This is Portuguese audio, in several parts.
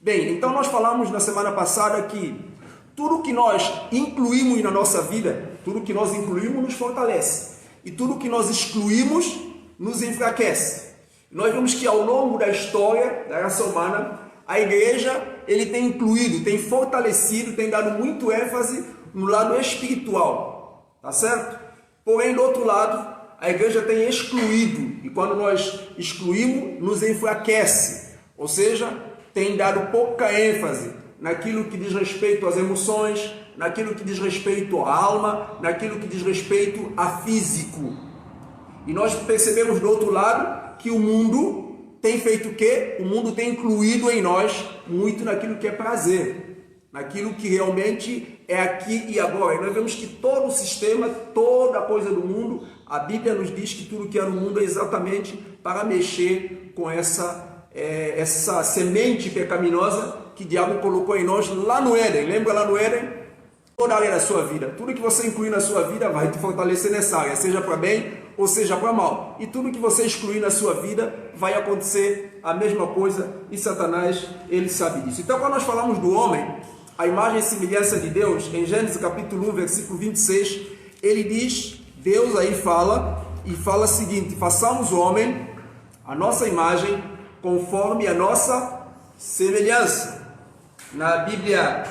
Bem, então nós falamos na semana passada que tudo que nós incluímos na nossa vida, tudo que nós incluímos nos fortalece. E tudo que nós excluímos nos enfraquece. Nós vemos que ao longo da história da raça humana, a igreja ele tem incluído, tem fortalecido, tem dado muito ênfase no lado espiritual. Tá certo? Porém, do outro lado, a igreja tem excluído. E quando nós excluímos, nos enfraquece. Ou seja, tem dado pouca ênfase naquilo que diz respeito às emoções, naquilo que diz respeito à alma, naquilo que diz respeito a físico. E nós percebemos do outro lado que o mundo tem feito o quê? O mundo tem incluído em nós muito naquilo que é prazer, naquilo que realmente é aqui e agora. E nós vemos que todo o sistema, toda a coisa do mundo, a Bíblia nos diz que tudo que é no mundo é exatamente para mexer com essa semente pecaminosa que o diabo colocou em nós lá no Éden. Lembra lá no Éden? Toda a área da sua vida. Tudo que você incluir na sua vida vai te fortalecer nessa área, seja para bem ou seja para mal. E tudo que você excluir na sua vida vai acontecer a mesma coisa e Satanás, ele sabe disso. Então, quando nós falamos do homem, a imagem e semelhança de Deus, em Gênesis capítulo 1, versículo 26, ele diz, Deus aí fala o seguinte: façamos o homem a nossa imagem conforme a nossa semelhança. Na Bíblia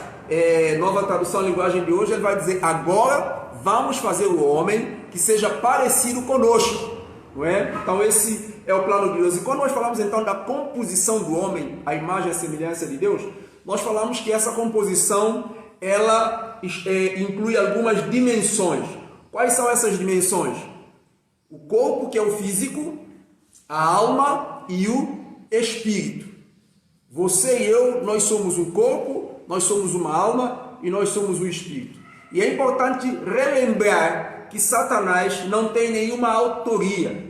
Nova Tradução Linguagem de hoje, ele vai dizer: agora vamos fazer o homem que seja parecido conosco, não é? Então esse é o plano de Deus. E quando nós falamos então da composição do homem, a imagem e a semelhança de Deus, nós falamos que essa composição ela inclui algumas dimensões. Quais são essas dimensões? O corpo, que é o físico, a alma e o espírito. Você e eu, nós somos um corpo, nós somos uma alma e nós somos um espírito. E é importante relembrar que Satanás não tem nenhuma autoria.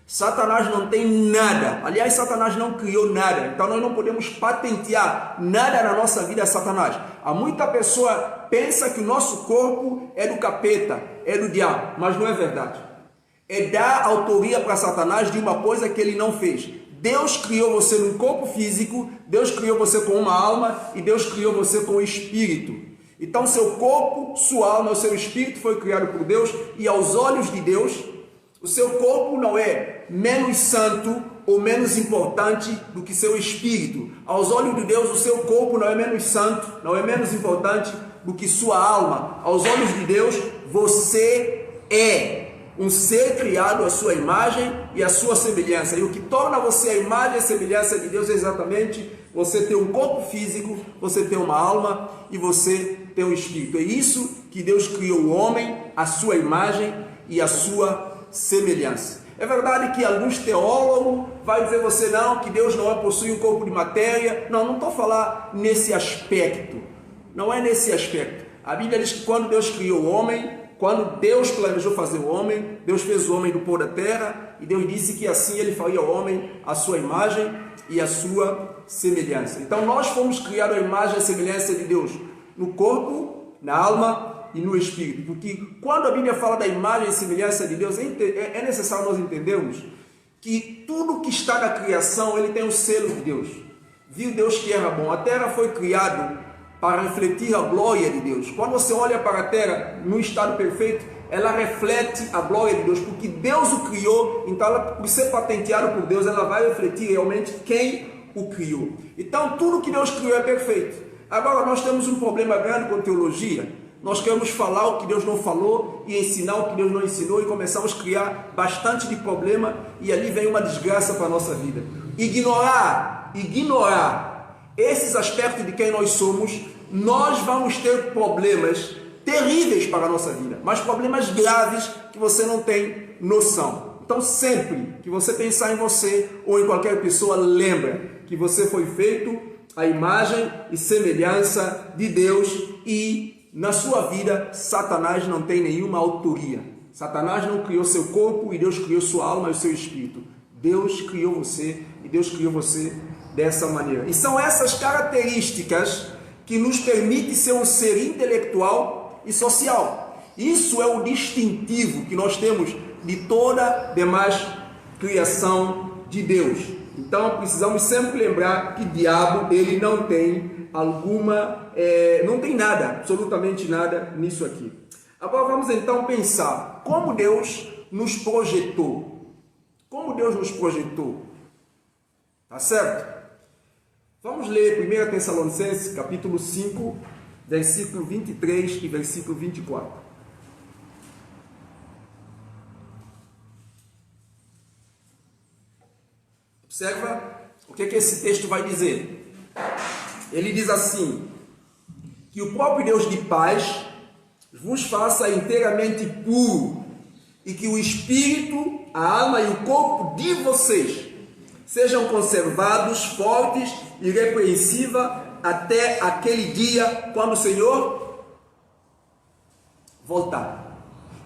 Satanás não tem nada. Aliás, Satanás não criou nada. Então nós não podemos patentear nada na nossa vida a Satanás. Há muita pessoa pensa que o nosso corpo é do capeta, é do diabo, mas não é verdade. É dar autoria para Satanás de uma coisa que ele não fez. Deus criou você num corpo físico, Deus criou você com uma alma e Deus criou você com um espírito. Então seu corpo, sua alma, o seu espírito foi criado por Deus e aos olhos de Deus, o seu corpo não é menos santo ou menos importante do que seu espírito. Aos olhos de Deus, o seu corpo não é menos santo, não é menos importante do que sua alma. Aos olhos de Deus, você é um ser criado à sua imagem e à sua semelhança. E o que torna você a imagem e a semelhança de Deus é exatamente você ter um corpo físico, você ter uma alma e você ter um espírito. É isso que Deus criou o homem, a sua imagem e a sua semelhança. É verdade que alguns teólogos vão dizer você não, que Deus não possui um corpo de matéria. Não estou falando nesse aspecto. Não é nesse aspecto. A Bíblia diz que quando Deus criou o homem, quando Deus planejou fazer o homem, Deus fez o homem do pó da terra e Deus disse que assim ele faria o homem a sua imagem e a sua semelhança. Então nós fomos criados a imagem e a semelhança de Deus no corpo, na alma e no espírito. Porque quando a Bíblia fala da imagem e semelhança de Deus, é necessário nós entendermos que tudo que está na criação, ele tem o selo de Deus. Viu Deus que era bom. A terra foi criada para refletir a glória de Deus. Quando você olha para a terra no estado perfeito, ela reflete a glória de Deus, porque Deus o criou, então ela, por ser patenteado por Deus, ela vai refletir realmente quem o criou. Então tudo que Deus criou é perfeito. Agora nós temos um problema grande com teologia. Nós queremos falar o que Deus não falou e ensinar o que Deus não ensinou e começamos a criar bastante de problema e ali vem uma desgraça para a nossa vida. Ignorar esses aspectos de quem nós somos, nós vamos ter problemas terríveis para a nossa vida, mas problemas graves que você não tem noção. Então sempre que você pensar em você ou em qualquer pessoa, lembra que você foi feito à imagem e semelhança de Deus e na sua vida Satanás não tem nenhuma autoria. Satanás não criou seu corpo e Deus criou sua alma e o seu espírito. Deus criou você e Deus criou você dessa maneira. E são essas características que nos permitem ser um ser intelectual e social. Isso é o distintivo que nós temos de toda demais criação de Deus. Então precisamos sempre lembrar que o diabo, ele não tem não tem nada, absolutamente nada nisso aqui. Agora vamos então pensar como Deus nos projetou. Como Deus nos projetou. Tá certo? Vamos ler 1 Tessalonicenses, capítulo 5, versículo 23 e versículo 24. Observa o que esse texto vai dizer. Ele diz assim: que o próprio Deus de paz vos faça inteiramente puro, e que o espírito, a alma e o corpo de vocês sejam conservados fortes e irrepreensíveis até aquele dia quando o Senhor voltar.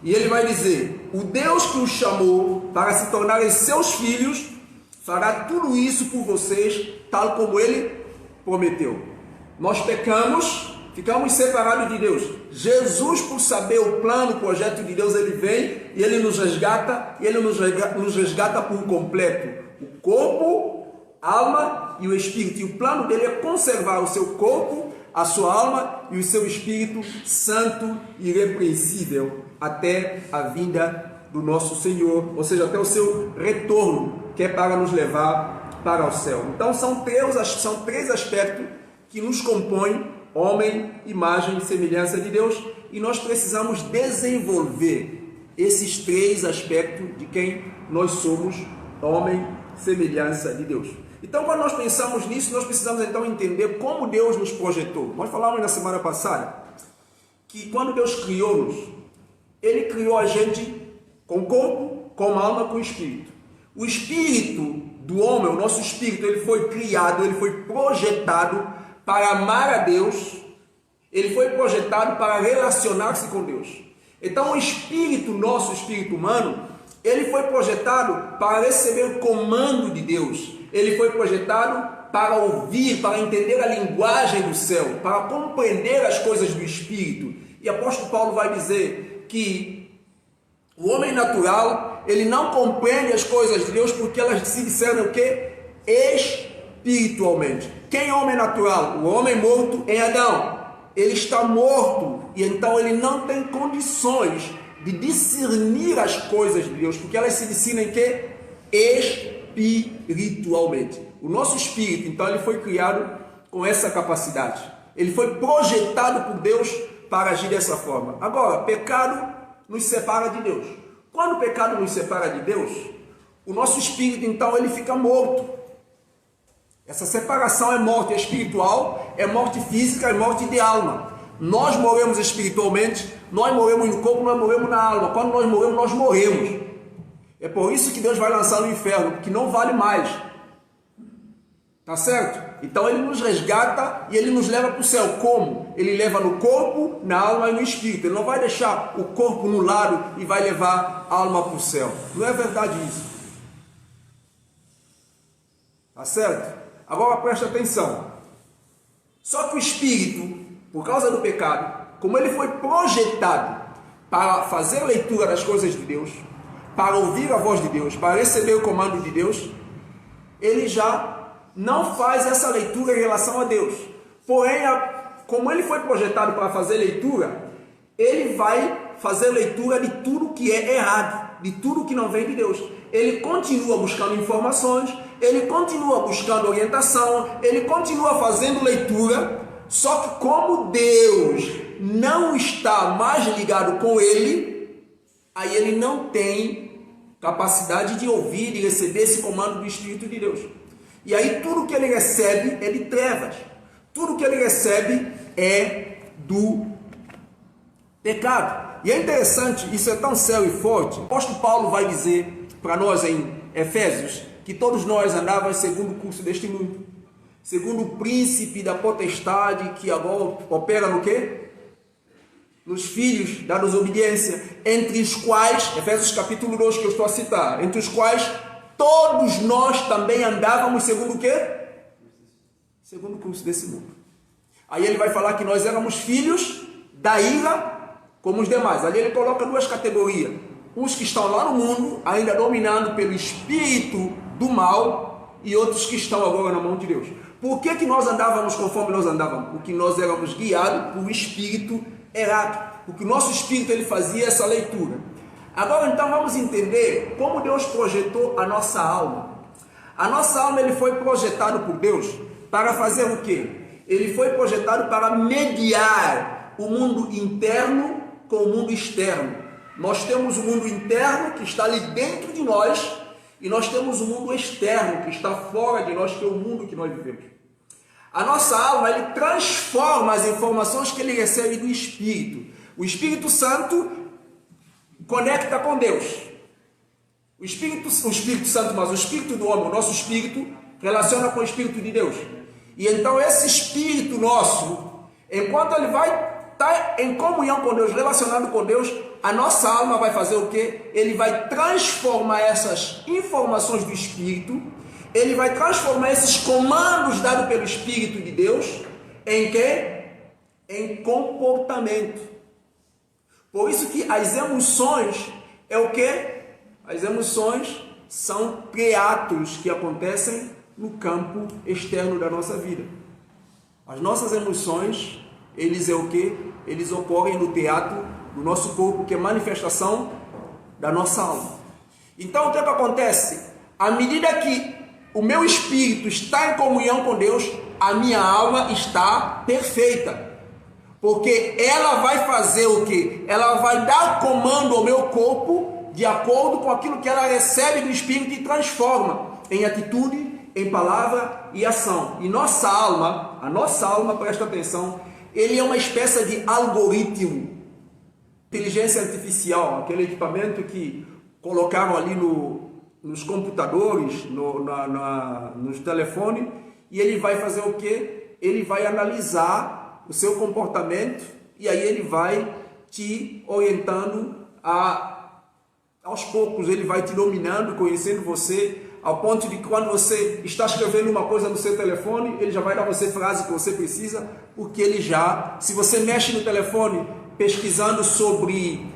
E ele vai dizer: o Deus que os chamou para se tornarem seus filhos fará tudo isso por vocês, tal como ele prometeu. Nós pecamos, ficamos separados de Deus. Jesus, por saber o plano, o projeto de Deus, ele vem e ele nos resgata, e ele nos resgata por completo. O corpo, a alma e o espírito. E o plano dele é conservar o seu corpo, a sua alma e o seu espírito santo e irrepreensível até a vinda do nosso Senhor, ou seja, até o seu retorno, que é para nos levar para o céu. Então são três aspectos que nos compõem: homem, imagem e semelhança de Deus, e nós precisamos desenvolver esses três aspectos de quem nós somos: homem, semelhança de Deus. Então, quando nós pensamos nisso, nós precisamos então entender como Deus nos projetou. Nós falamos na semana passada que quando Deus criou-nos, ele criou a gente com corpo, com alma, com espírito. O espírito do homem, o nosso espírito, ele foi criado, ele foi projetado para amar a Deus, ele foi projetado para relacionar-se com Deus. Então o espírito, nosso espírito humano, ele foi projetado para receber o comando de Deus, ele foi projetado para ouvir, para entender a linguagem do céu, para compreender as coisas do espírito. E o apóstolo Paulo vai dizer que o homem natural, ele não compreende as coisas de Deus porque elas se discernem o quê? Espiritualmente. Quem é homem natural? O homem morto em Adão. Ele está morto e então ele não tem condições de discernir as coisas de Deus, porque elas se discernem em quê? Espiritualmente. O nosso espírito, então, ele foi criado com essa capacidade. Ele foi projetado por Deus para agir dessa forma. Agora, pecado nos separa de Deus. Quando o pecado nos separa de Deus, o nosso espírito, então, ele fica morto. Essa separação é morte espiritual, é morte física, é morte de alma. Nós morremos espiritualmente, nós morremos no corpo, nós morremos na alma. Quando nós morremos, nós morremos. É por isso que Deus vai lançar no inferno, que não vale mais. Tá certo? Então ele nos resgata e ele nos leva para o céu. Como? Ele leva no corpo, na alma e no espírito. Ele não vai deixar o corpo no lado e vai levar a alma para o céu. Não é verdade isso. Tá certo? Agora preste atenção. Só que o espírito, por causa do pecado, como ele foi projetado para fazer leitura das coisas de Deus, para ouvir a voz de Deus, para receber o comando de Deus, ele já não faz essa leitura em relação a Deus. Porém, como ele foi projetado para fazer leitura, ele vai fazer leitura de tudo que é errado, de tudo que não vem de Deus. Ele continua buscando informações, ele continua buscando orientação, ele continua fazendo leitura, só que como Deus não está mais ligado com ele, aí ele não tem capacidade de ouvir, de receber esse comando do Espírito de Deus. E aí tudo que ele recebe é de trevas. Tudo que ele recebe é do pecado. E é interessante, isso é tão sério e forte. O apóstolo Paulo vai dizer para nós em Efésios que todos nós andávamos segundo o curso deste mundo, segundo o príncipe da potestade que agora opera no quê? Nos filhos da desobediência, entre os quais, Efésios capítulo 2 que eu estou a citar, entre os quais todos nós também andávamos segundo o quê? Segundo o curso desse mundo. Aí ele vai falar que nós éramos filhos da ira como os demais. Ali ele coloca duas categorias. Uns que estão lá no mundo, ainda dominando pelo espírito do mal, e outros que estão agora na mão de Deus. Por que nós andávamos conforme nós andávamos? Porque nós éramos guiados por um espírito errado. Porque o nosso espírito ele fazia essa leitura. Agora então vamos entender como Deus projetou a nossa alma. A nossa alma ele foi projetado por Deus para fazer o quê? Ele foi projetado para mediar o mundo interno com o mundo externo. Nós temos o mundo interno que está ali dentro de nós e nós temos o mundo externo que está fora de nós, que é o mundo que nós vivemos. A nossa alma ele transforma as informações que ele recebe do Espírito. O Espírito Santo conecta com Deus. O Espírito Santo, mas o Espírito do homem, o nosso Espírito, relaciona com o Espírito de Deus. E então esse Espírito nosso, enquanto ele vai estar em comunhão com Deus, relacionado com Deus, a nossa alma vai fazer o quê? Ele vai transformar essas informações do Espírito, ele vai transformar esses comandos dados pelo Espírito de Deus em quê? Em comportamento. Por isso que as emoções é o quê? As emoções são teatros que acontecem no campo externo da nossa vida. As nossas emoções, eles é o quê? Eles ocorrem no teatro do nosso corpo, que é manifestação da nossa alma. Então o que acontece? À medida que o meu espírito está em comunhão com Deus, a minha alma está perfeita. Porque ela vai fazer o quê? Ela vai dar comando ao meu corpo de acordo com aquilo que ela recebe do Espírito e transforma em atitude, em palavra e ação. E nossa alma, a nossa alma, presta atenção, ele é uma espécie de algoritmo, inteligência artificial, aquele equipamento que colocaram ali nos computadores, nos telefones, e ele vai fazer o quê? Ele vai analisar o seu comportamento e aí ele vai te orientando aos poucos, ele vai te dominando, conhecendo você, ao ponto de que quando você está escrevendo uma coisa no seu telefone, ele já vai dar você a frase que você precisa, porque ele já, se você mexe no telefone pesquisando sobre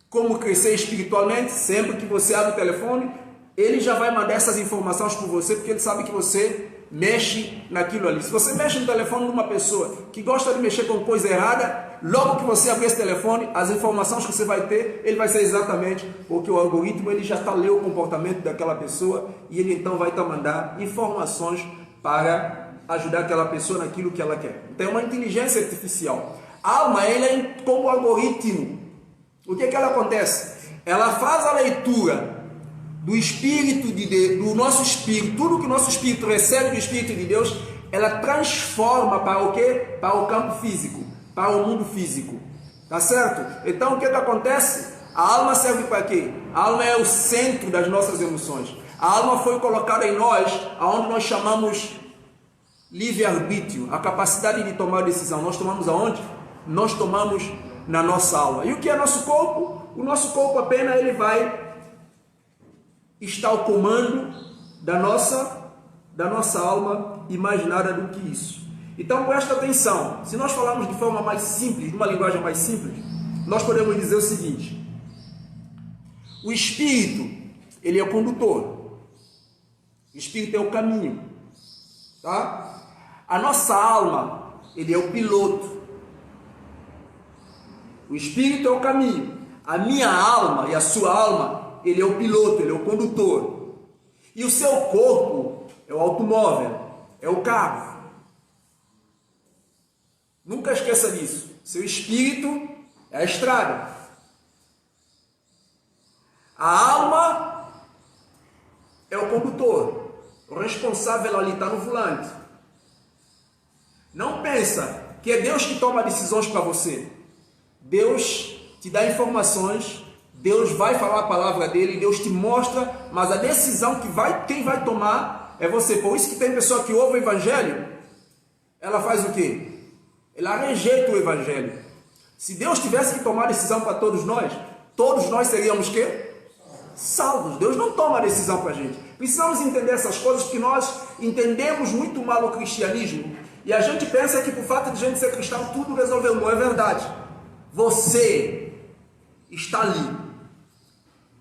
como crescer espiritualmente, sempre que você abre o telefone, ele já vai mandar essas informações para você, porque ele sabe que você mexe naquilo ali. Se você mexe no telefone de uma pessoa que gosta de mexer com coisa errada, logo que você abrir esse telefone, as informações que você vai ter, ele vai ser exatamente porque o algoritmo ele já está lendo o comportamento daquela pessoa e ele então vai mandar informações para ajudar aquela pessoa naquilo que ela quer. Então é uma inteligência artificial. A alma, ela é como algoritmo. O que ela acontece? Ela faz a leitura do Espírito de Deus, do nosso Espírito, tudo que o nosso Espírito recebe do Espírito de Deus, ela transforma para o quê? Para o campo físico, para o mundo físico. Tá certo? Então o que acontece? A alma serve para quê? A alma é o centro das nossas emoções. A alma foi colocada em nós, aonde nós chamamos livre-arbítrio, a capacidade de tomar decisão. Nós tomamos aonde? Nós tomamos na nossa alma. E o que é nosso corpo? O nosso corpo apenas ele vai estar ao comando da nossa alma e mais nada do que isso. Então presta atenção, se nós falarmos de forma mais simples, de uma linguagem mais simples, nós podemos dizer o seguinte: o Espírito, ele é o condutor, o Espírito é o caminho, tá? A nossa alma, ele é o piloto, o Espírito é o caminho, a minha alma e a sua alma, ele é o piloto, ele é o condutor. E o seu corpo é o automóvel, é o carro. Nunca esqueça disso. Seu espírito é a estrada. A alma é o condutor. O responsável ali está no volante. Não pensa que é Deus que toma decisões para você. Deus te dá informações, Deus vai falar a palavra dele, Deus te mostra, mas a decisão quem vai tomar é você. Por isso que tem pessoa que ouve o evangelho, ela faz o quê? Ela rejeita o evangelho. Se Deus tivesse que tomar decisão para todos nós seríamos quê? Salvos. Deus não toma decisão para a gente. Precisamos entender essas coisas, porque nós entendemos muito mal o cristianismo e a gente pensa que por fato de a gente ser cristão tudo resolveu. Não é verdade. Você está ali.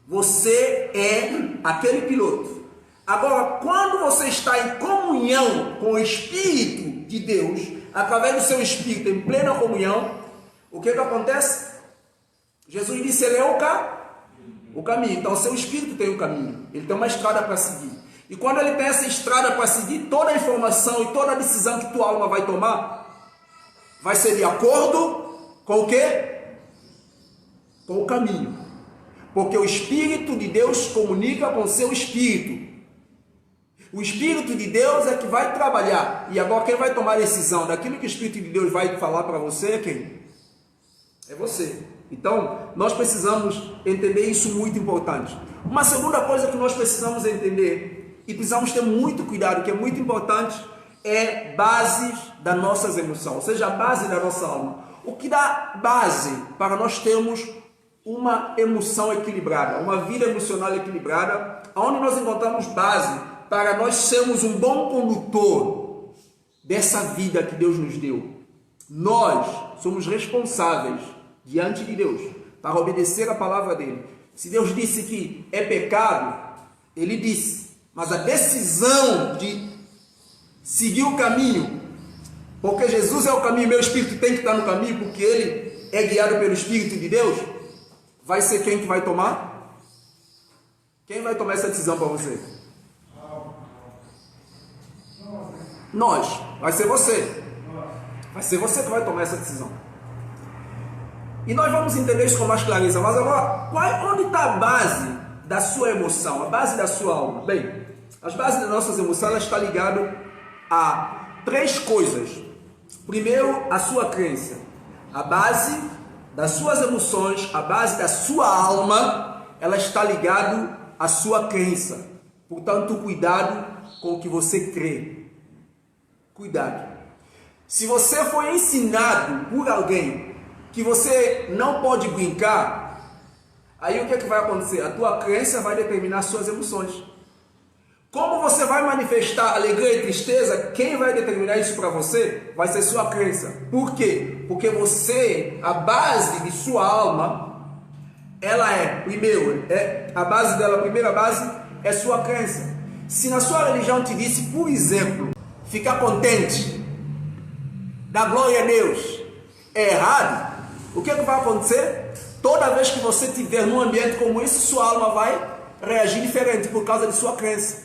Você é aquele piloto. Agora, quando você está em comunhão com o Espírito de Deus, através do seu Espírito, em plena comunhão, o que acontece? Jesus disse, ele é o caminho. Então, o seu Espírito tem o caminho. Ele tem uma estrada para seguir. E quando ele tem essa estrada para seguir, toda a informação e toda a decisão que tua alma vai tomar, vai ser de acordo com o quê? Com o caminho. Porque o Espírito de Deus comunica com o seu Espírito. O Espírito de Deus é que vai trabalhar. E agora quem vai tomar a decisão daquilo que o Espírito de Deus vai falar para você é quem? É você. Então, nós precisamos entender isso muito importante. Uma segunda coisa que nós precisamos entender, e precisamos ter muito cuidado, que é muito importante, é bases das nossas emoções, ou seja, a base da nossa alma. O que dá base para nós termos uma emoção equilibrada, uma vida emocional equilibrada, onde nós encontramos base para nós sermos um bom condutor dessa vida que Deus nos deu. Nós somos responsáveis diante de Deus para obedecer a palavra dele. Se Deus disse que é pecado, ele disse, mas a decisão de seguir o caminho, porque Jesus é o caminho, meu espírito tem que estar no caminho, porque ele é guiado pelo Espírito de Deus, vai ser quem que vai tomar? Quem vai tomar essa decisão para você? Nós. Vai ser você. Vai ser você que vai tomar essa decisão. E nós vamos entender isso com mais clareza. Mas agora, onde está a base da sua emoção? A base da sua alma? Bem, as bases das nossas emoções estão ligadas a três coisas. Primeiro, a sua crença. A base das suas emoções, a base da sua alma, ela está ligada à sua crença. Portanto, cuidado com o que você crê. Cuidado. Se você foi ensinado por alguém que você não pode brincar, aí o que é que vai acontecer? A tua crença vai determinar as suas emoções. Como você vai manifestar alegria e tristeza, quem vai determinar isso para você vai ser sua crença. Por quê? Porque você, a base de sua alma, ela é, primeiro, a base dela, a primeira base é sua crença. Se na sua religião te disse, por exemplo, ficar contente, dar glória a Deus, é errado, o que é que vai acontecer? Toda vez que você estiver num ambiente como esse, sua alma vai reagir diferente por causa de sua crença.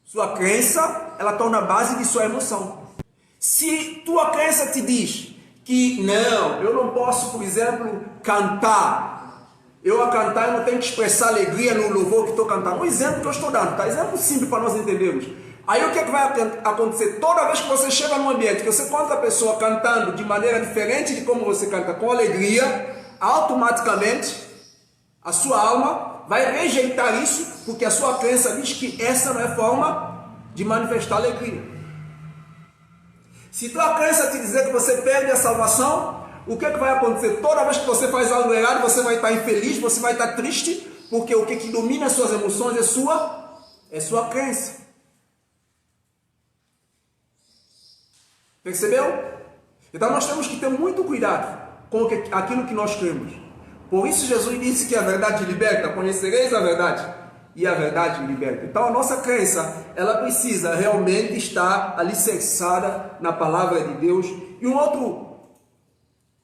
Sua crença, ela torna a base de sua emoção. Se tua crença te diz que não, eu não posso, por exemplo, cantar. Eu a cantar, eu não tenho que expressar alegria no louvor que estou cantando. Um exemplo que eu estou dando, tá? Exemplo simples para nós entendermos. Aí o que é que vai acontecer? Toda vez que você chega num ambiente, que você encontra a pessoa cantando de maneira diferente de como você canta, com alegria, automaticamente a sua alma vai rejeitar isso, porque a sua crença diz que essa não é forma de manifestar alegria. Se tua crença te dizer que você perde a salvação, o que é que vai acontecer? Toda vez que você faz algo errado, você vai estar infeliz, você vai estar triste, porque o que domina as suas emoções é sua crença. Percebeu? Então nós temos que ter muito cuidado com aquilo que nós cremos. Por isso Jesus disse que a verdade liberta, conhecereis a verdade e a verdade liberta. Então a nossa crença, ela precisa realmente estar alicerçada na palavra de Deus. E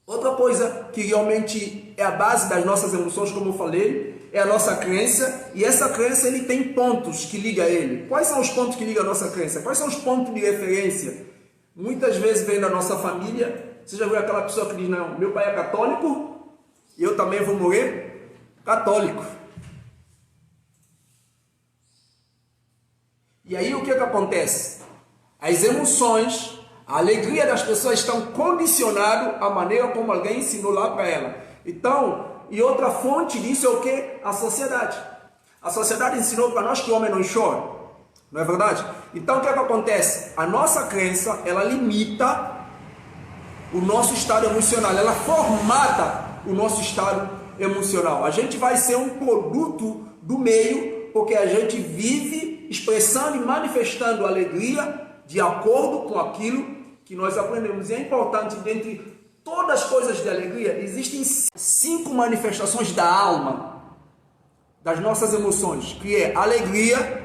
outra coisa que realmente é a base das nossas emoções, como eu falei, é a nossa crença. E essa crença, ele tem pontos que ligam a ele. Quais são os pontos que ligam a nossa crença? Quais são os pontos de referência? Muitas vezes vem da nossa família. Você já viu aquela pessoa que diz, não, meu pai é católico, e eu também vou morrer católico. E aí o que acontece? As emoções, a alegria das pessoas estão condicionadas à maneira como alguém ensinou lá para ela. Então, e outra fonte disso é o que? A sociedade. A sociedade ensinou para nós que o homem não chora. Não é verdade? Então o que acontece? A nossa crença, ela limita o nosso estado emocional, ela formata o nosso estado emocional. A gente vai ser um produto do meio, porque a gente vive expressando e manifestando alegria de acordo com aquilo que nós aprendemos. E é importante, dentre todas as coisas de alegria, existem 5 manifestações da alma, das nossas emoções, que é alegria,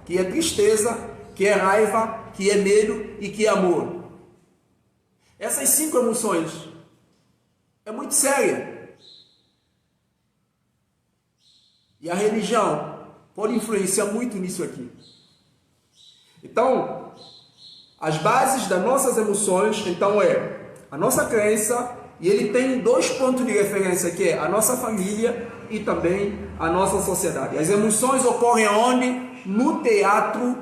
que é tristeza, que é raiva, que é medo e que é amor. Essas 5 emoções é muito séria. E a religião pode influenciar muito nisso aqui. Então, as bases das nossas emoções, então, é a nossa crença, e ele tem 2 pontos de referência, que é a nossa família e também a nossa sociedade. As emoções ocorrem onde? No teatro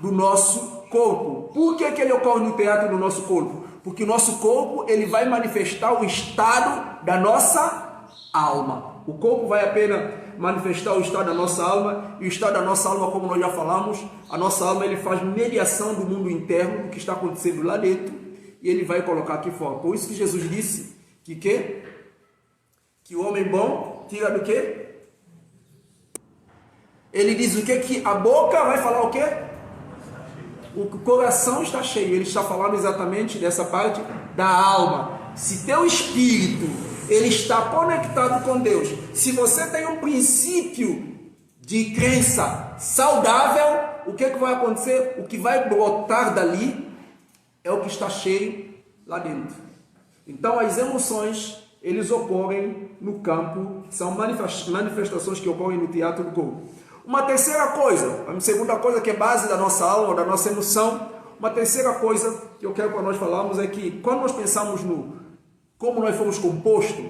do nosso corpo. Por que ele ocorre no teatro do nosso corpo? Porque o nosso corpo ele vai manifestar o estado da nossa alma. O corpo vai apenas manifestar o estado da nossa alma, e o estado da nossa alma, como nós já falamos, a nossa alma ele faz mediação do mundo interno, do que está acontecendo lá dentro, e ele vai colocar aqui fora. Por isso que Jesus disse que o homem bom tira do quê? Ele diz o quê? Que a boca vai falar o quê? O coração está cheio. Ele está falando exatamente dessa parte da alma. Se teu espírito ele está conectado com Deus, se você tem um princípio de crença saudável, o que vai acontecer? O que vai brotar dali é o que está cheio lá dentro. Então as emoções eles ocorrem no campo, são manifestações que ocorrem no teatro do corpo. Uma terceira coisa, a segunda coisa que é base da nossa alma, da nossa emoção, uma terceira coisa que eu quero para nós falarmos é que quando nós pensamos no como nós fomos compostos,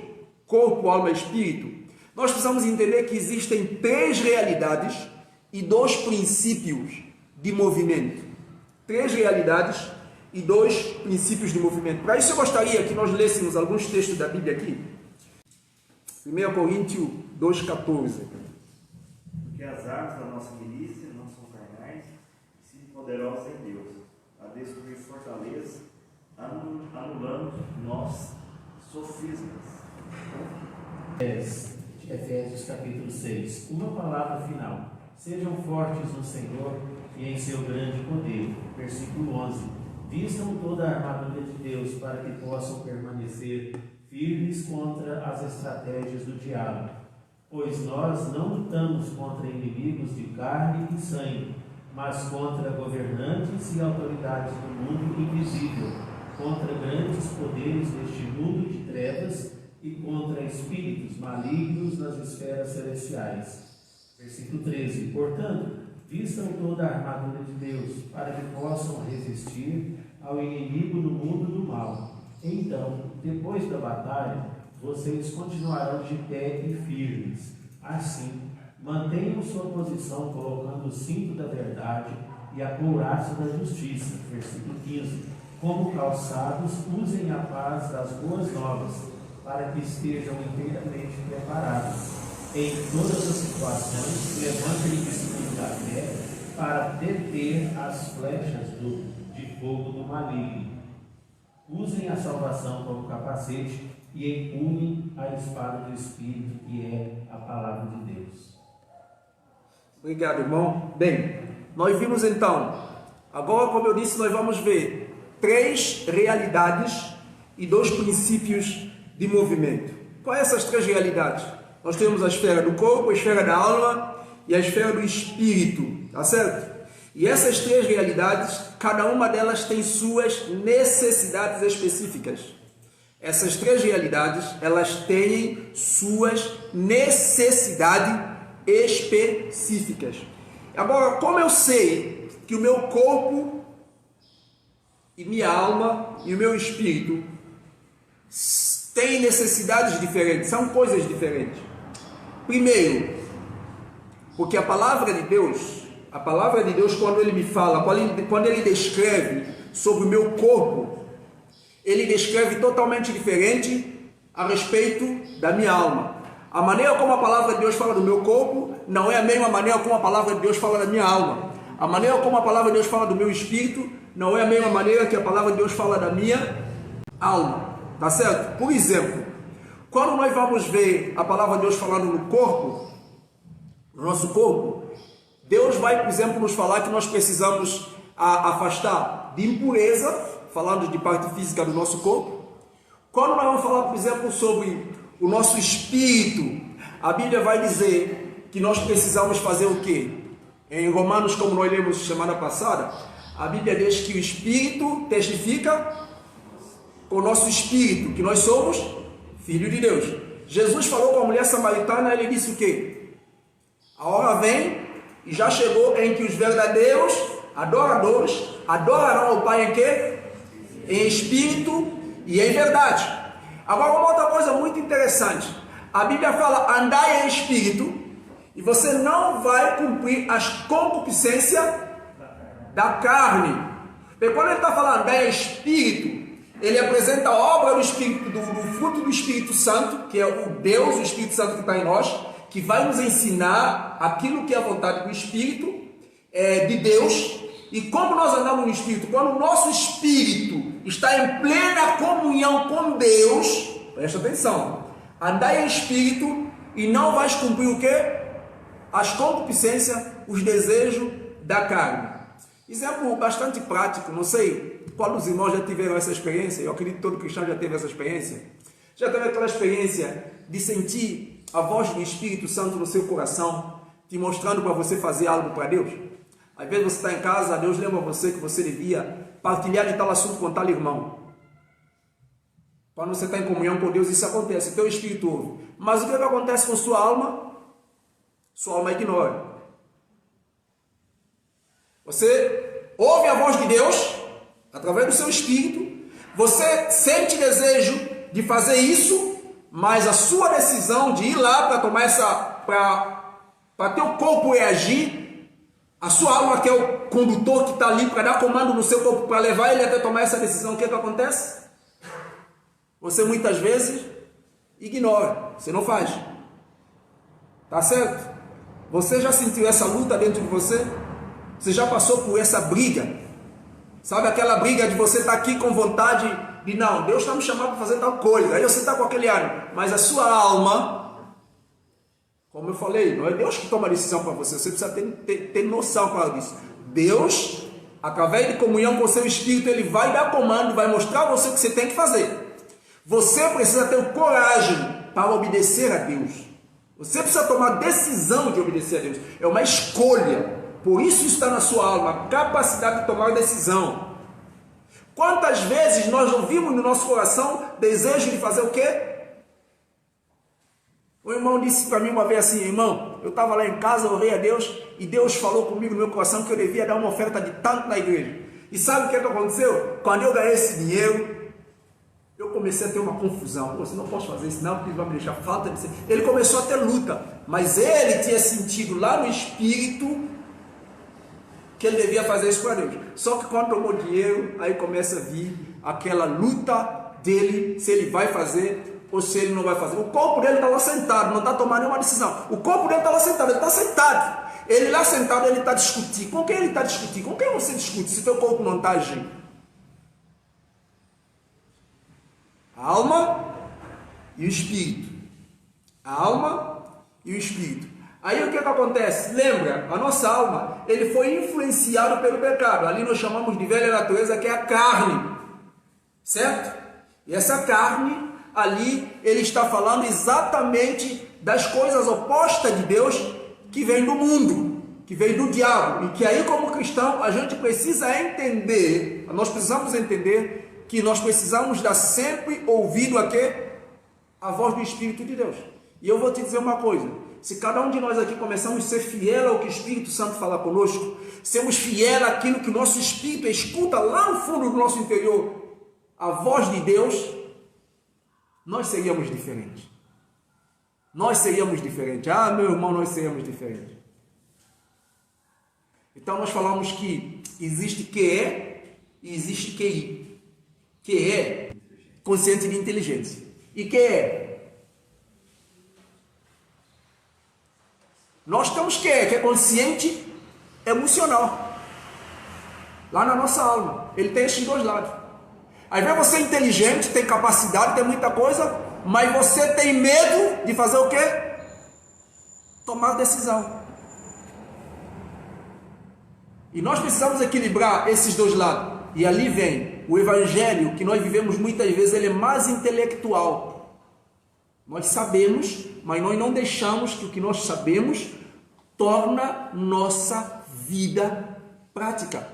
corpo, alma e espírito, nós precisamos entender que existem 3 realidades e 2 princípios de movimento. 3 realidades e 2 princípios de movimento. Para isso eu gostaria que nós lêssemos alguns textos da Bíblia aqui. 1 Coríntios 2,14. Porque as armas da nossa milícia não são carnais, sim poderosas em Deus, a destruir fortalezas, anulando nós sofismas. Efésios capítulo 6. Uma palavra final. Sejam fortes no Senhor e em seu grande poder. Versículo 11. Vistam toda a armadura de Deus para que possam permanecer firmes contra as estratégias do diabo. Pois nós não lutamos contra inimigos de carne e sangue, mas contra governantes e autoridades do mundo invisível, contra grandes poderes deste mundo de trevas e contra espíritos malignos nas esferas celestiais. Versículo 13. Portanto, vistam toda a armadura de Deus, para que possam resistir ao inimigo no mundo do mal. Então, depois da batalha, vocês continuarão de pé e firmes. Assim, mantenham sua posição colocando o cinto da verdade e a couraça da justiça. Versículo 15. Como calçados, usem a paz das boas novas, para que estejam inteiramente preparados. Em todas as situações, levantem o escudo da fé para deter as flechas de fogo do maligno. Usem a salvação como capacete e empunhem a espada do Espírito, que é a palavra de Deus. Obrigado, irmão. Bem, nós vimos então, agora como eu disse, nós vamos ver 3 realidades e 2 princípios de movimento. Quais essas 3 realidades? Nós temos a esfera do corpo, a esfera da alma e a esfera do espírito, tá certo? E essas 3 realidades, cada uma delas tem suas necessidades específicas. Essas 3 realidades, elas têm suas necessidades específicas. Agora, como eu sei que o meu corpo e minha alma e o meu espírito têm necessidades diferentes, são coisas diferentes. Primeiro, porque a palavra de Deus, quando ele me fala, quando ele descreve sobre o meu corpo, ele descreve totalmente diferente a respeito da minha alma. A maneira como a palavra de Deus fala do meu corpo não é a mesma maneira como a palavra de Deus fala da minha alma. A maneira como a palavra de Deus fala do meu espírito não é a mesma maneira que a palavra de Deus fala da minha alma. Tá certo? Por exemplo, quando nós vamos ver a palavra de Deus falando no corpo, no nosso corpo, Deus vai, por exemplo, nos falar que nós precisamos afastar de impureza, falando de parte física do nosso corpo. Quando nós vamos falar, por exemplo, sobre o nosso espírito, a Bíblia vai dizer que nós precisamos fazer o quê? Em Romanos, como nós lemos semana passada, a Bíblia diz que o Espírito testifica com o nosso espírito, que nós somos filhos de Deus. Jesus falou com a mulher samaritana, ele disse o quê? A hora vem e já chegou em que os verdadeiros adoradores adorarão ao Pai em quê? Em espírito e em verdade. Agora, uma outra coisa muito interessante. A Bíblia fala, andai em espírito, e você não vai cumprir as concupiscências da carne. Porque quando ele está falando andai em espírito, ele apresenta a obra do Espírito, do fruto do Espírito Santo, que é o Deus, o Espírito Santo que está em nós, que vai nos ensinar aquilo que é a vontade do Espírito de Deus. E como nós andamos no Espírito? Quando o nosso Espírito está em plena comunhão com Deus, presta atenção, andai em Espírito e não vais cumprir o quê? As concupiscências, os desejos da carne. Exemplo bastante prático, não sei qual dos irmãos já tiveram essa experiência, eu acredito que todo cristão já teve essa experiência. Já teve aquela experiência de sentir a voz do Espírito Santo no seu coração, te mostrando para você fazer algo para Deus? Às vezes você está em casa, Deus lembra você que você devia partilhar de tal assunto com tal irmão. Quando você está em comunhão com Deus, isso acontece, teu Espírito ouve. Mas o que acontece com sua alma? Sua alma ignora. Você ouve a voz de Deus através do seu espírito, você sente desejo de fazer isso, mas a sua decisão de ir lá para tomar para teu corpo reagir, a sua alma que é o condutor que está ali para dar comando no seu corpo, para levar ele até tomar essa decisão, o que acontece? Você muitas vezes ignora, você não faz. Tá certo? Você já sentiu essa luta dentro de você? Você já passou por essa briga? Sabe aquela briga de você estar aqui com vontade de não, Deus está me chamando para fazer tal coisa. Aí você está com aquele ânimo, mas a sua alma, como eu falei, não é Deus que toma a decisão para você. Você precisa ter noção para disso. Deus, através de comunhão com o seu Espírito, Ele vai dar comando, vai mostrar a você o que você tem que fazer. Você precisa ter coragem para obedecer a Deus. Você precisa tomar a decisão de obedecer a Deus. É uma escolha. Por isso está na sua alma a capacidade de tomar decisão. Quantas vezes nós ouvimos no nosso coração desejo de fazer o quê? O irmão disse para mim uma vez assim, irmão, eu estava lá em casa, orei a Deus e Deus falou comigo no meu coração que eu devia dar uma oferta de tanto na igreja. E sabe o que aconteceu? Quando eu ganhei esse dinheiro, eu comecei a ter uma confusão. Você não pode fazer isso, não, porque vai me deixar falta de ser. Ele começou a ter luta, mas ele tinha sentido lá no espírito que ele devia fazer isso para Deus. Só que quando tomou dinheiro, aí começa a vir aquela luta dele, se ele vai fazer ou se ele não vai fazer. O corpo dele está lá sentado, não está tomando nenhuma decisão. O corpo dele está lá sentado, ele está sentado. Ele lá sentado, ele está discutindo. Com quem ele está discutindo? Com quem você discute se teu corpo não está agindo? A alma e o espírito. A alma e o espírito. Aí o que acontece? Lembra, a nossa alma, ele foi influenciado pelo pecado. Ali nós chamamos de velha natureza, que é a carne. Certo? E essa carne, ali, ele está falando exatamente das coisas opostas de Deus que vem do mundo, que vem do diabo. E que aí, como cristão, a gente precisa entender, nós precisamos entender que nós precisamos dar sempre ouvido a quê? A voz do Espírito de Deus. E eu vou te dizer uma coisa, se cada um de nós aqui começarmos a ser fiel ao que o Espírito Santo fala conosco, sermos fiel àquilo que o nosso Espírito escuta lá no fundo do nosso interior, a voz de Deus, nós seríamos diferentes. Nós seríamos diferentes. Ah, meu irmão, nós seríamos diferentes. Então nós falamos que existe QE e existe QI. QE, consciente de inteligência. E QE? Nós temos que é consciente emocional. Lá na nossa alma. Ele tem esses dois lados. Às vezes você é inteligente, tem capacidade, tem muita coisa, mas você tem medo de fazer o quê? Tomar decisão. E nós precisamos equilibrar esses dois lados. E ali vem o evangelho que nós vivemos muitas vezes, ele é mais intelectual. Nós sabemos, mas nós não deixamos que o que nós sabemos torna nossa vida prática.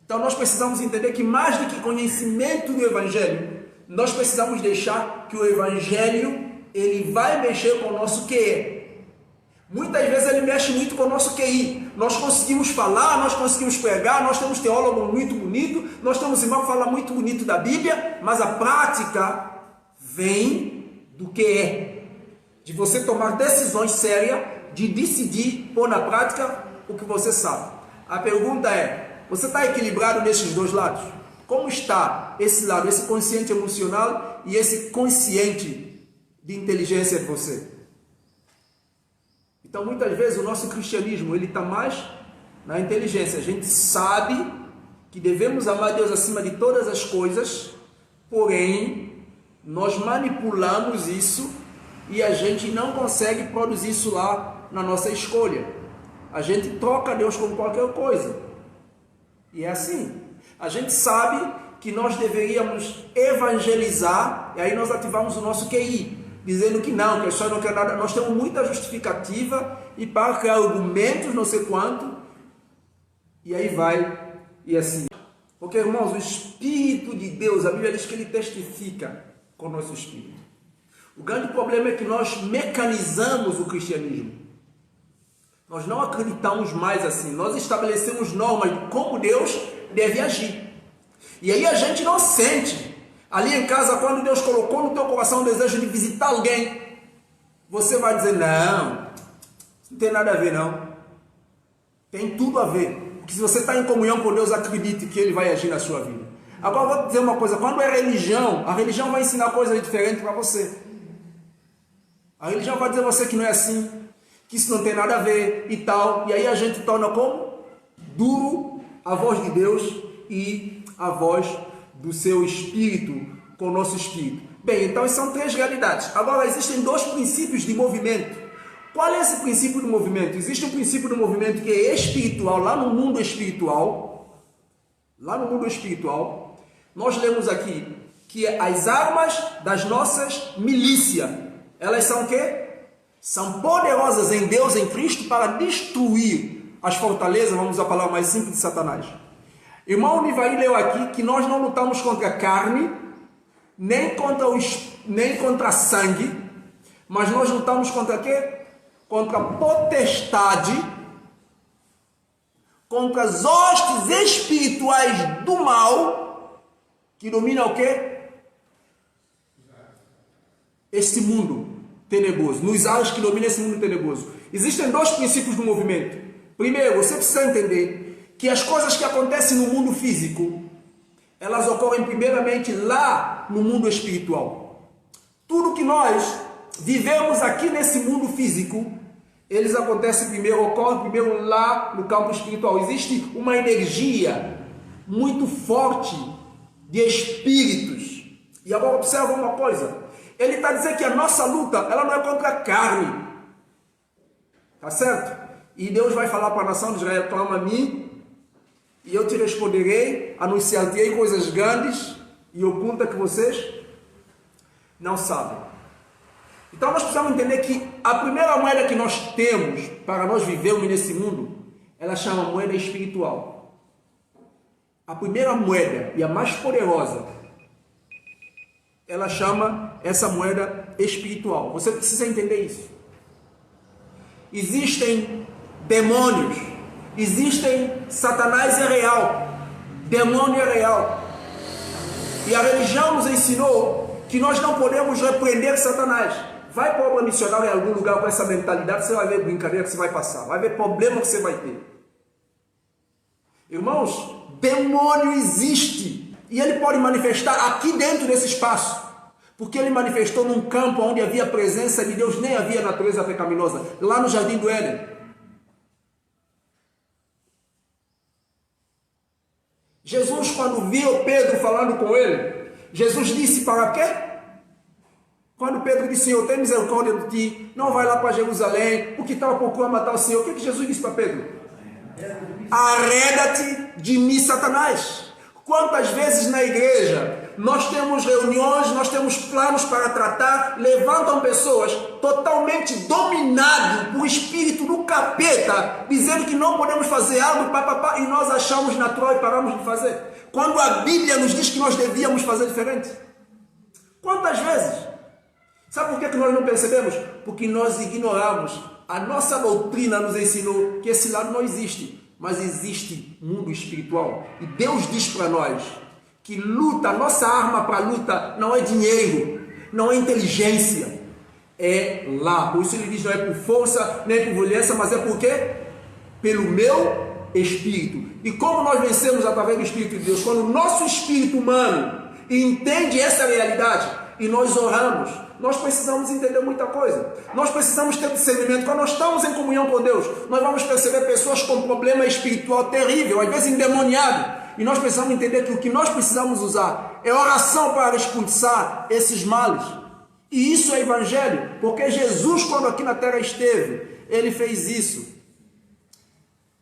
Então nós precisamos entender que mais do que conhecimento do Evangelho, nós precisamos deixar que o Evangelho, ele vai mexer com o nosso QE. Muitas vezes ele mexe muito com o nosso QI. Nós conseguimos falar, nós conseguimos pregar, nós temos teólogo muito bonito, nós temos irmão que fala muito bonito da Bíblia, mas a prática vem do QE. De você tomar decisões sérias, de decidir pôr na prática o que você sabe. A pergunta é, você está equilibrado nesses dois lados? Como está esse lado, esse consciente emocional e esse consciente de inteligência de você? Então, muitas vezes, o nosso cristianismo, ele está mais na inteligência. A gente sabe que devemos amar Deus acima de todas as coisas, porém, nós manipulamos isso e a gente não consegue produzir isso lá na nossa escolha. A gente troca Deus com qualquer coisa. E é assim. A gente sabe que nós deveríamos evangelizar, e aí nós ativamos o nosso QI. Dizendo que não, que a história não quer nada. Nós temos muita justificativa e para criar argumentos, não sei quanto, e aí vai, e assim. Porque, irmãos, o Espírito de Deus, a Bíblia diz que ele testifica com o nosso Espírito. O grande problema é que nós mecanizamos o cristianismo. Nós não acreditamos mais assim. Nós estabelecemos normas de como Deus deve agir. E aí a gente não sente. Ali em casa, quando Deus colocou no teu coração o desejo de visitar alguém, você vai dizer, não tem nada a ver não. Tem tudo a ver. Porque se você está em comunhão com Deus, acredite que Ele vai agir na sua vida. Agora eu vou te dizer uma coisa, quando é religião, a religião vai ensinar coisas diferentes para você. A religião vai dizer a você que não é assim, que isso não tem nada a ver e tal. E aí a gente torna como? Duro a voz de Deus e a voz do seu espírito com o nosso espírito. Bem, então são três realidades. Agora, existem dois princípios de movimento. Qual é esse princípio do movimento? Existe um princípio do movimento que é espiritual, lá no mundo espiritual. Lá no mundo espiritual, nós lemos aqui que as armas das nossas milícias, elas são o quê? São poderosas em Deus, em Cristo, para destruir as fortalezas, vamos usar a palavra mais simples, de Satanás. Irmão Nivaí leu aqui que nós não lutamos contra a carne, nem contra sangue, mas nós lutamos contra quê? Contra a potestade, contra as hostes espirituais do mal, que domina o quê? Este mundo tenebroso, nos ares que domina esse mundo tenebroso. Existem dois princípios do movimento. Primeiro, você precisa entender que as coisas que acontecem no mundo físico, elas ocorrem primeiramente lá no mundo espiritual. Tudo que nós vivemos aqui nesse mundo físico, eles acontecem primeiro, ocorrem primeiro lá no campo espiritual. Existe uma energia muito forte de espíritos. E agora observa uma coisa. Ele está dizendo que a nossa luta, ela não é contra a carne. Tá certo? E Deus vai falar para a nação de Israel, clama a mim, e eu te responderei, anunciar-te-ei coisas grandes e ocultas que vocês não sabem. Então nós precisamos entender que a primeira moeda que nós temos para nós vivermos nesse mundo, ela chama moeda espiritual. A primeira moeda e a mais poderosa, ela chama essa moeda espiritual. Você precisa entender isso. Existem demônios, existem Satanás é real, demônio é real. E a religião nos ensinou que nós não podemos repreender Satanás. Vai para a obra missionária em algum lugar com essa mentalidade, você vai ver brincadeira que você vai passar, vai ver problema que você vai ter. Irmãos, demônio existe e ele pode manifestar aqui dentro desse espaço, porque ele manifestou num campo onde havia a presença de Deus, nem havia natureza pecaminosa, lá no Jardim do Éden. Jesus, quando viu Pedro falando com ele, Jesus disse para quê? Quando Pedro disse, Senhor, tem misericórdia de ti, não vai lá para Jerusalém, porque estava procurando matar o Senhor. O que Jesus disse para Pedro? Arreda-te de mim, Satanás. Quantas vezes na igreja nós temos reuniões, nós temos planos para tratar, levantam pessoas totalmente dominadas por espírito do capeta, dizendo que não podemos fazer algo, e nós achamos natural e paramos de fazer. Quando a Bíblia nos diz que nós devíamos fazer diferente. Quantas vezes? Sabe por que nós não percebemos? Porque nós ignoramos. A nossa doutrina nos ensinou que esse lado não existe, mas existe mundo espiritual. E Deus diz para nós que luta, a nossa arma para a luta não é dinheiro, não é inteligência, é lá. Por isso ele diz, não é por força, nem por violência, mas é por quê? Pelo meu espírito. E como nós vencemos através do Espírito de Deus? Quando o nosso espírito humano entende essa realidade e nós oramos, nós precisamos entender muita coisa. Nós precisamos ter discernimento. Quando nós estamos em comunhão com Deus, nós vamos perceber pessoas com problema espiritual terrível, às vezes endemoniado. E nós precisamos entender que o que nós precisamos usar é oração para expulsar esses males. E isso é evangelho, porque Jesus, quando aqui na terra esteve, ele fez isso.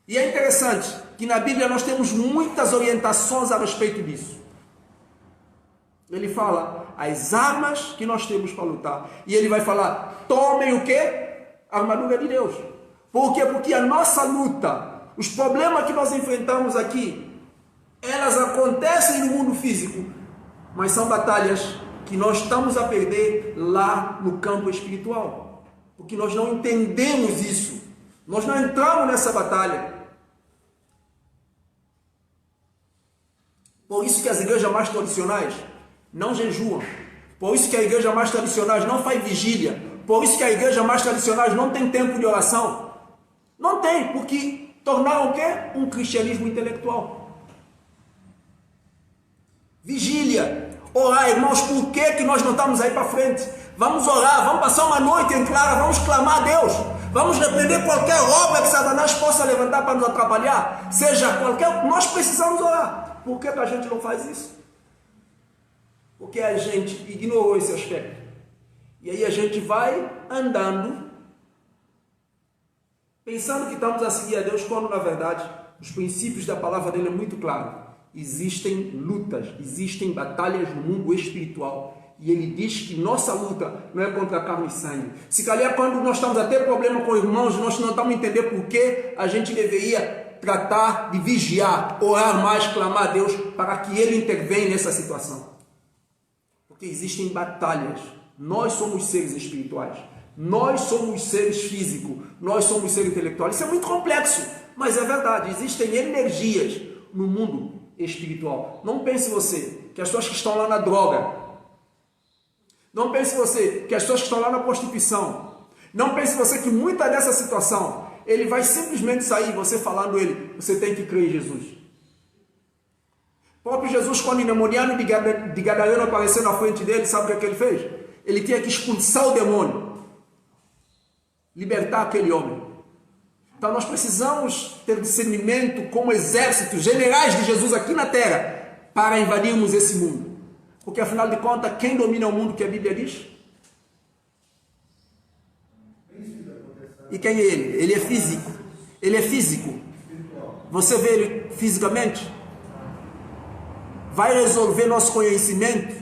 E é interessante que na Bíblia nós temos muitas orientações a respeito disso. Ele fala as armas que nós temos para lutar. E ele vai falar, tomem o quê? A armadura de Deus. Por quê? Porque a nossa luta, os problemas que nós enfrentamos aqui, elas acontecem no mundo físico, mas são batalhas que nós estamos a perder lá no campo espiritual. Porque nós não entendemos isso. Nós não entramos nessa batalha. Por isso que as igrejas mais tradicionais não jejuam. Por isso que a igreja mais tradicional não faz vigília. Por isso que a igreja mais tradicional não tem tempo de oração. Não tem, porque tornaram o quê? Um cristianismo intelectual. Vigília. Orar, irmãos, por que nós não estamos aí para frente? Vamos orar, vamos passar uma noite em clara, vamos clamar a Deus. Vamos repreender qualquer obra que Satanás possa levantar para nos atrapalhar. Seja qualquer... Nós precisamos orar. Por que a gente não faz isso? Porque a gente ignorou esse aspecto. E aí a gente vai andando, pensando que estamos a seguir a Deus, quando na verdade os princípios da palavra dele é muito claro. Existem lutas, existem batalhas no mundo espiritual. E ele diz que nossa luta não é contra carne e sangue. Se calhar quando nós estamos a ter problema com irmãos, nós não estamos a entender por que a gente deveria tratar de vigiar, orar mais, clamar a Deus para que ele intervenha nessa situação. Porque existem batalhas. Nós somos seres espirituais. Nós somos seres físicos. Nós somos seres intelectuais. Isso é muito complexo, mas é verdade. Existem energias no mundo espiritual. Não pense você que as pessoas que estão lá na droga, não pense você que as pessoas que estão lá na prostituição, não pense você que muita dessa situação ele vai simplesmente sair, você falando ele, você tem que crer em Jesus. O próprio Jesus, quando o endemoniado de Gadareno apareceu na frente dele, sabe o que ele fez? Ele tinha que expulsar o demônio, libertar aquele homem. Então nós precisamos ter discernimento como exércitos, generais de Jesus aqui na terra, para invadirmos esse mundo. Porque afinal de contas, quem domina o mundo que a Bíblia diz? E quem é ele? Ele é físico. Ele é físico. Você vê ele fisicamente? Vai resolver nosso conhecimento?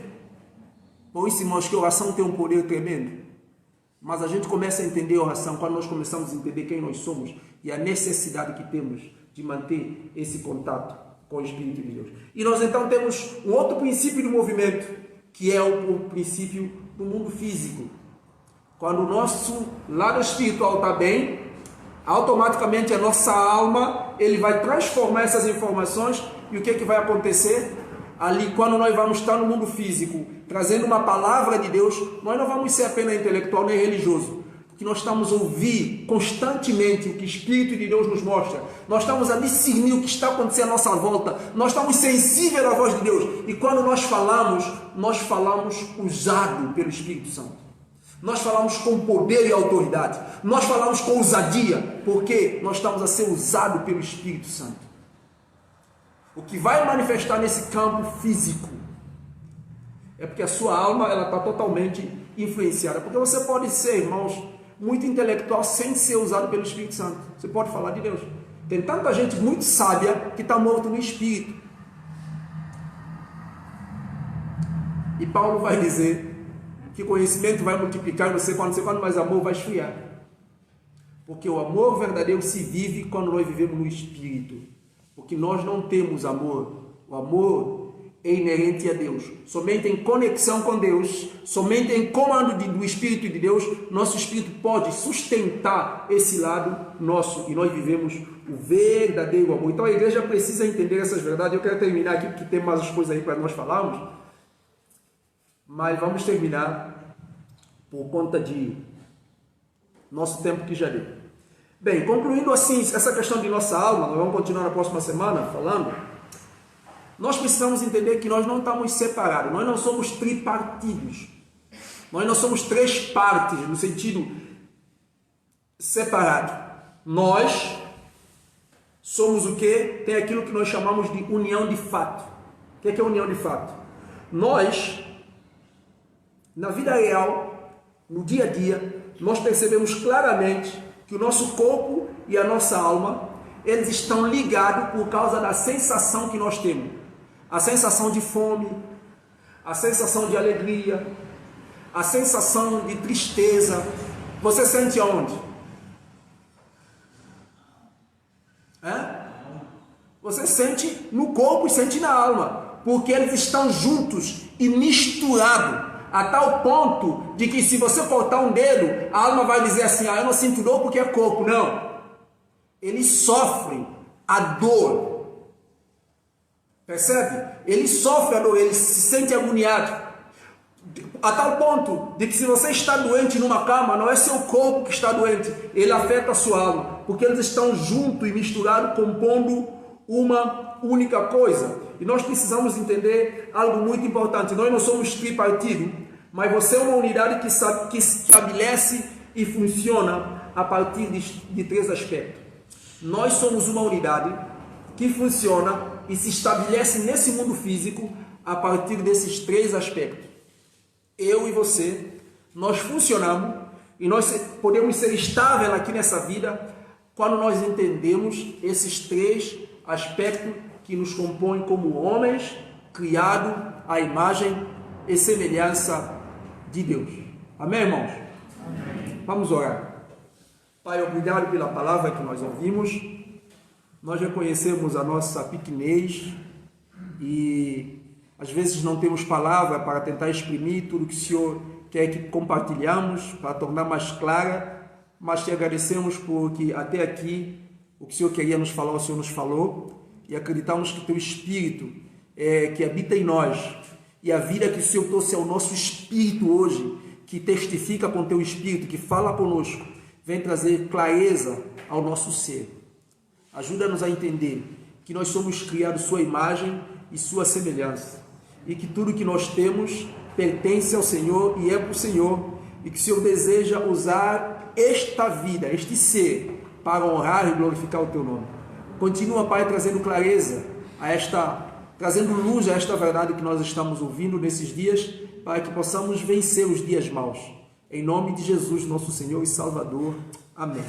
Por isso, irmãos, que a oração tem um poder tremendo. Mas a gente começa a entender a oração quando nós começamos a entender quem nós somos e a necessidade que temos de manter esse contato com o Espírito de Deus. E nós então temos um outro princípio do movimento, que é o princípio do mundo físico. Quando o nosso lado espiritual está bem, automaticamente a nossa alma, ele vai transformar essas informações. E o que vai acontecer? Ali, quando nós vamos estar no mundo físico, trazendo uma palavra de Deus, nós não vamos ser apenas intelectual nem religioso, porque nós estamos a ouvir constantemente o que o Espírito de Deus nos mostra. Nós estamos a discernir o que está acontecendo à nossa volta. Nós estamos sensíveis à voz de Deus. E quando nós falamos usado pelo Espírito Santo. Nós falamos com poder e autoridade. Nós falamos com ousadia, porque nós estamos a ser usados pelo Espírito Santo. O que vai manifestar nesse campo físico é porque a sua alma está totalmente influenciada. Porque você pode ser, irmãos, muito intelectual sem ser usado pelo Espírito Santo. Você pode falar de Deus. Tem tanta gente muito sábia que está morto no Espírito. E Paulo vai dizer que conhecimento vai multiplicar você quando mais amor vai esfriar. Porque o amor verdadeiro se vive quando nós vivemos no Espírito. Porque nós não temos amor. O amor é inerente a Deus. Somente em conexão com Deus, somente em comando do Espírito de Deus, nosso Espírito pode sustentar esse lado nosso. E nós vivemos o verdadeiro amor. Então a igreja precisa entender essas verdades. Eu quero terminar aqui, porque tem mais coisas aí para nós falarmos. Mas vamos terminar por conta de nosso tempo que já deu. Bem, concluindo assim essa questão de nossa alma, nós vamos continuar na próxima semana falando. Nós precisamos entender que nós não estamos separados, nós não somos tripartidos, nós não somos três partes no sentido separado. Nós somos o que? Tem aquilo que nós chamamos de união de fato. O que é união de fato? Nós, na vida real, no dia a dia, nós percebemos claramente que o nosso corpo e a nossa alma, eles estão ligados por causa da sensação que nós temos. A sensação de fome, a sensação de alegria, a sensação de tristeza. Você sente aonde? Você sente no corpo e sente na alma, porque eles estão juntos e misturados, a tal ponto de que se você cortar um dedo, a alma vai dizer assim, eu não sinto dor porque é corpo. Não, eles sofrem a dor. Percebe? Ele sofre a dor, ele se sente agoniado. A tal ponto de que se você está doente numa cama, não é seu corpo que está doente, ele afeta a sua alma, porque eles estão juntos e misturados, compondo uma única coisa. E nós precisamos entender algo muito importante. Nós não somos tripartido, mas você é uma unidade que estabelece e funciona a partir de três aspectos. Nós somos uma unidade que funciona e se estabelece nesse mundo físico a partir desses três aspectos. Eu e você, nós funcionamos e nós podemos ser estáveis aqui nessa vida quando nós entendemos esses três aspectos que nos compõem como homens criados à imagem e semelhança de Deus. Amém, irmãos? Amém. Vamos orar. Pai, obrigado pela palavra que nós ouvimos. Nós reconhecemos a nossa pequenez e às vezes não temos palavra para tentar exprimir tudo que o Senhor quer que compartilhamos, para tornar mais clara, mas te agradecemos porque até aqui o que o Senhor queria nos falar, o Senhor nos falou, e acreditamos que Teu Espírito que habita em nós, e a vida que o Senhor trouxe ao nosso espírito hoje, que testifica com Teu Espírito, que fala conosco, vem trazer clareza ao nosso ser. Ajuda-nos a entender que nós somos criados sua imagem e sua semelhança, e que tudo que nós temos pertence ao Senhor e é para o Senhor, e que o Senhor deseja usar esta vida, este ser, para honrar e glorificar o Teu nome. Continua, Pai, trazendo clareza trazendo luz a esta verdade que nós estamos ouvindo nesses dias, para que possamos vencer os dias maus. Em nome de Jesus, nosso Senhor e Salvador. Amém.